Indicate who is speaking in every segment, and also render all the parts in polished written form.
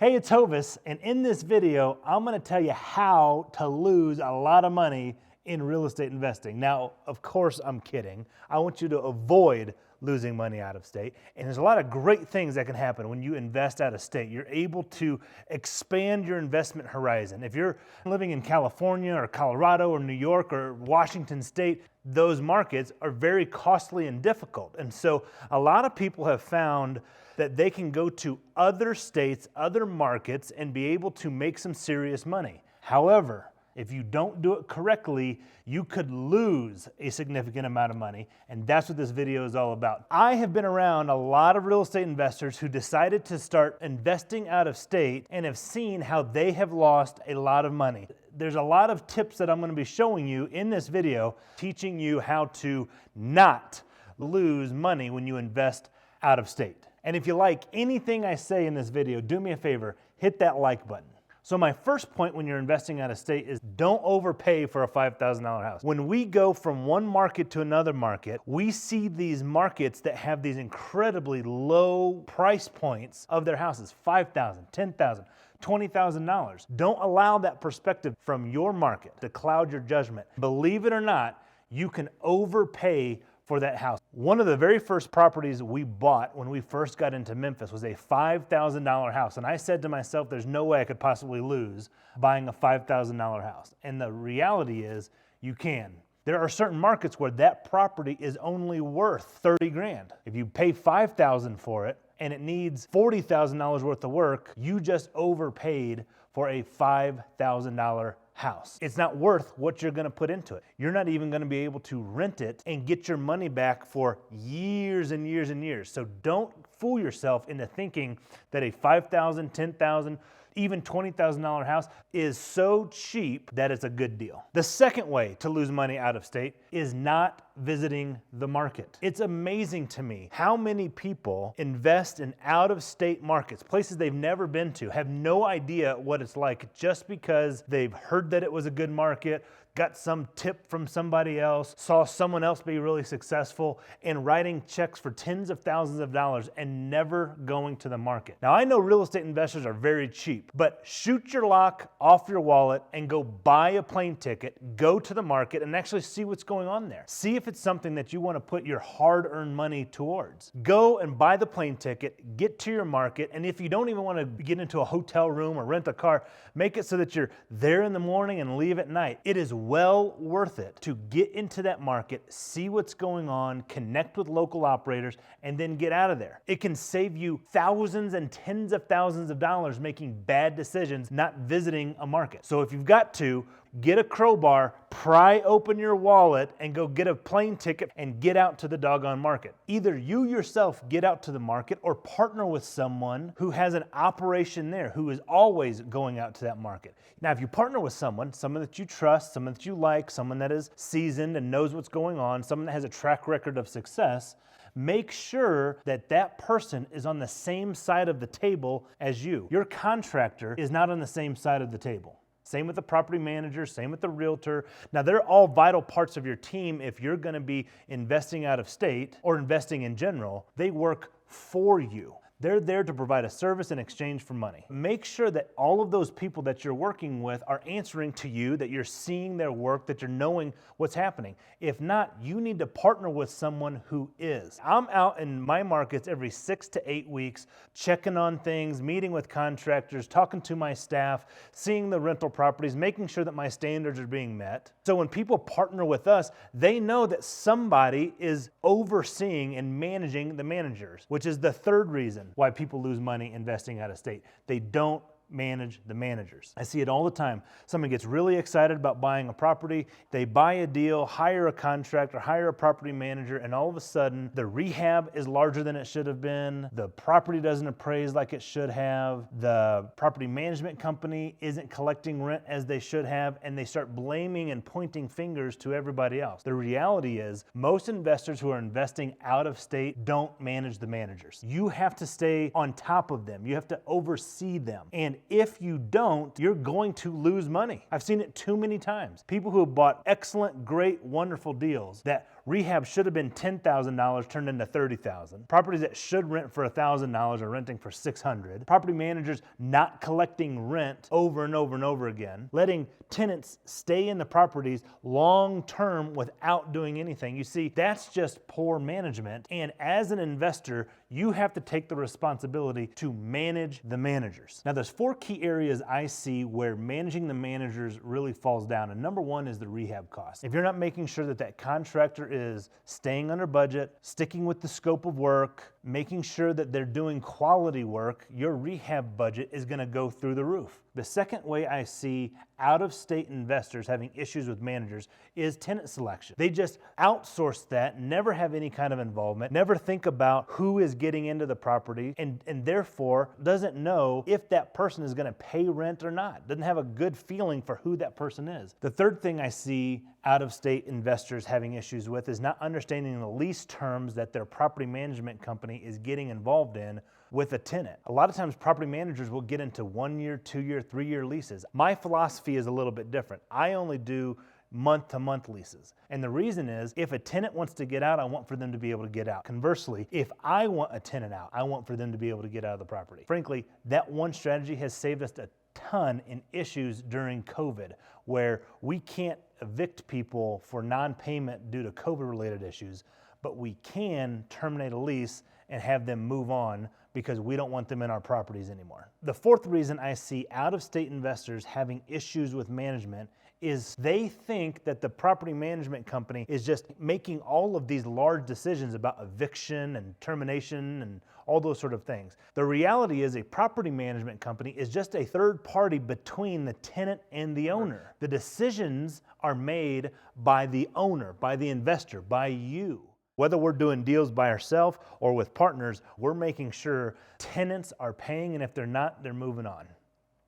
Speaker 1: Hey, it's Hovis, and in this video, I'm gonna tell you how to lose a lot of money in real estate investing. Now, of course, I'm kidding. I want you to avoid losing money out of state. And there's a lot of great things that can happen when you invest out of state. You're able to expand your investment horizon. If you're living in California or Colorado or New York or Washington State, those markets are very costly and difficult. And so a lot of people have found that they can go to other states, other markets, and be able to make some serious money. However, if you don't do it correctly, you could lose a significant amount of money, and that's what this video is all about. I have been around a lot of real estate investors who decided to start investing out of state and have seen how they have lost a lot of money. There's a lot of tips that I'm going to be showing you in this video, teaching you how to not lose money when you invest out of state. And if you like anything I say in this video, do me a favor, hit that like button. So my first point when you're investing out of state is don't overpay for a $5,000 house. When we go from one market to another market, we see these markets that have these incredibly low price points of their houses, $5,000, $10,000, $20,000. Don't allow that perspective from your market to cloud your judgment. Believe it or not, you can overpay for that house. One of the very first properties we bought when we first got into Memphis was a $5,000 house. And I said to myself, there's no way I could possibly lose buying a $5,000 house. And the reality is you can. There are certain markets where that property is only worth 30 grand. If you pay $5,000 for it and it needs $40,000 worth of work, you just overpaid for a $5,000 house. It's not worth what you're gonna put into it. You're not even gonna be able to rent it and get your money back for years and years and years. So don't fool yourself into thinking that a $5,000, $10,000, even $20,000 house is so cheap that it's a good deal. The second way to lose money out of state is not visiting the market. It's amazing to me how many people invest in out-of-state markets, places they've never been to, have no idea what it's like just because they've heard that it was a good market, got some tip from somebody else, saw someone else be really successful, and writing checks for tens of thousands of dollars and never going to the market. Now, I know real estate investors are very cheap, but shoot your lock off your wallet and go buy a plane ticket, go to the market, and actually see what's going on there. See if it's something that you want to put your hard-earned money towards. Go and buy the plane ticket, get to your market, and if you don't even want to get into a hotel room or rent a car, make it so that you're there in the morning and leave at night. It is well worth it to get into that market, see what's going on, connect with local operators, and then get out of there. It can save you thousands and tens of thousands of dollars making bad decisions, not visiting a market. So if you've got to, get a crowbar, pry open your wallet, and go get a plane ticket and get out to the doggone market. Either you yourself get out to the market or partner with someone who has an operation there, who is always going out to that market. Now, if you partner with someone that you trust, someone that you like, someone that is seasoned and knows what's going on, someone that has a track record of success, make sure that that person is on the same side of the table as you. Your contractor is not on the same side of the table. Same with the property manager, same with the realtor. Now, they're all vital parts of your team if you're gonna be investing out of state or investing in general. They work for you. They're there to provide a service in exchange for money. Make sure that all of those people that you're working with are answering to you, that you're seeing their work, that you're knowing what's happening. If not, you need to partner with someone who is. I'm out in my markets every 6 to 8 weeks, checking on things, meeting with contractors, talking to my staff, seeing the rental properties, making sure that my standards are being met. So when people partner with us, they know that somebody is overseeing and managing the managers, which is the third reason why people lose money investing out of state. They don't manage the managers. I see it all the time. Someone gets really excited about buying a property, they buy a deal, hire a contractor, hire a property manager, and all of a sudden the rehab is larger than it should have been, the property doesn't appraise like it should have, the property management company isn't collecting rent as they should have, and they start blaming and pointing fingers to everybody else. The reality is most investors who are investing out of state don't manage the managers. You have to stay on top of them. You have to oversee them. And if you don't, you're going to lose money. I've seen it too many times. People who have bought excellent, great, wonderful deals that rehab should have been $10,000 turned into $30,000. Properties that should rent for $1,000 are renting for $600. Property managers not collecting rent over and over and over again, letting tenants stay in the properties long term without doing anything. You see, that's just poor management. And as an investor, you have to take the responsibility to manage the managers. Now, there's 4 key areas I see where managing the managers really falls down. And number 1 is the rehab cost. If you're not making sure that that contractor is staying under budget, sticking with the scope of work, making sure that they're doing quality work, your rehab budget is going to go through the roof. The second way I see out-of-state investors having issues with managers is tenant selection. They just outsource that, never have any kind of involvement, never think about who is getting into the property, and therefore doesn't know if that person is going to pay rent or not, doesn't have a good feeling for who that person is. The third thing I see out-of-state investors having issues with is not understanding the lease terms that their property management company is getting involved in with a tenant. A lot of times property managers will get into 1-year, 2-year, 3-year leases. My philosophy is a little bit different. I only do month-to-month leases. And the reason is, if a tenant wants to get out, I want for them to be able to get out. Conversely, if I want a tenant out, I want for them to be able to get out of the property. Frankly, that one strategy has saved us a ton in issues during COVID, where we can't evict people for non-payment due to COVID-related issues, but we can terminate a lease and have them move on because we don't want them in our properties anymore. The fourth reason I see out-of-state investors having issues with management is they think that the property management company is just making all of these large decisions about eviction and termination and all those sort of things. The reality is a property management company is just a third party between the tenant and the owner. The decisions are made by the owner, by the investor, by you. Whether we're doing deals by ourselves or with partners, we're making sure tenants are paying, and if they're not, they're moving on.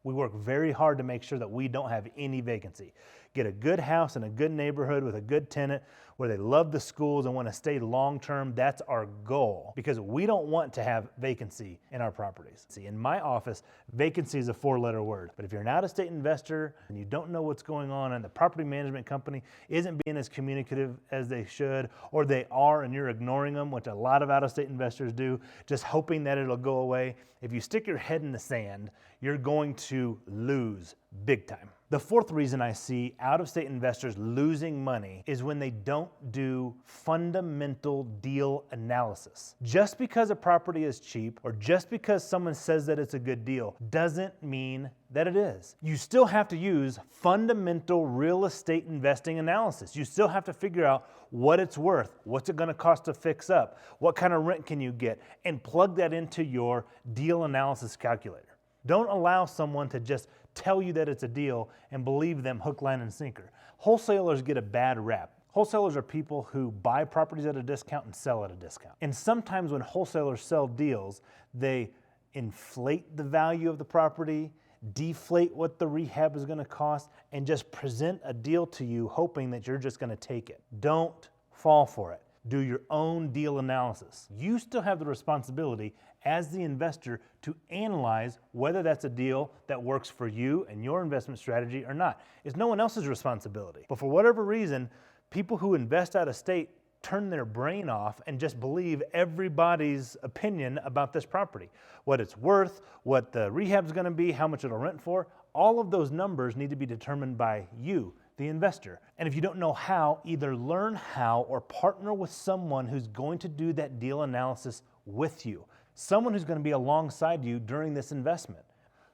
Speaker 1: We work very hard to make sure that we don't have any vacancy. Get a good house in a good neighborhood with a good tenant where they love the schools and want to stay long-term. That's our goal, because we don't want to have vacancy in our properties. See, in my office, vacancy is a 4-letter word. But if you're an out-of-state investor and you don't know what's going on and the property management company isn't being as communicative as they should, or they are and you're ignoring them, which a lot of out-of-state investors do, just hoping that it'll go away, if you stick your head in the sand, you're going to lose big time. The fourth reason I see out-of-state investors losing money is when they don't do fundamental deal analysis. Just because a property is cheap or just because someone says that it's a good deal doesn't mean that it is. You still have to use fundamental real estate investing analysis. You still have to figure out what it's worth, what's it going to cost to fix up, what kind of rent can you get, and plug that into your deal analysis calculator. Don't allow someone to just tell you that it's a deal and believe them hook, line, and sinker. Wholesalers get a bad rap. Wholesalers are people who buy properties at a discount and sell at a discount. And sometimes when wholesalers sell deals, they inflate the value of the property, deflate what the rehab is going to cost, and just present a deal to you hoping that you're just going to take it. Don't fall for it. Do your own deal analysis. You still have the responsibility as the investor to analyze whether that's a deal that works for you and your investment strategy or not. It's no one else's responsibility. But for whatever reason, people who invest out of state turn their brain off and just believe everybody's opinion about this property. What it's worth, what the rehab's going to be, how much it'll rent for, all of those numbers need to be determined by you, the investor. And if you don't know how, either learn how or partner with someone who's going to do that deal analysis with you. Someone who's going to be alongside you during this investment.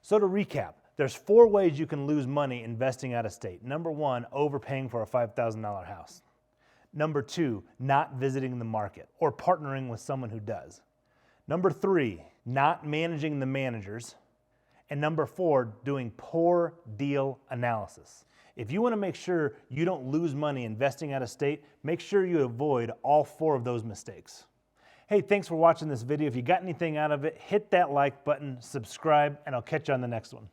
Speaker 1: So to recap, there's 4 ways you can lose money investing out of state. Number 1, overpaying for a $5,000 house. Number 2, not visiting the market or partnering with someone who does. Number 3, not managing the managers. And number 4, doing poor deal analysis. If you want to make sure you don't lose money investing out of state, make sure you avoid all 4 of those mistakes. Hey, thanks for watching this video. If you got anything out of it, hit that like button, subscribe, and I'll catch you on the next one.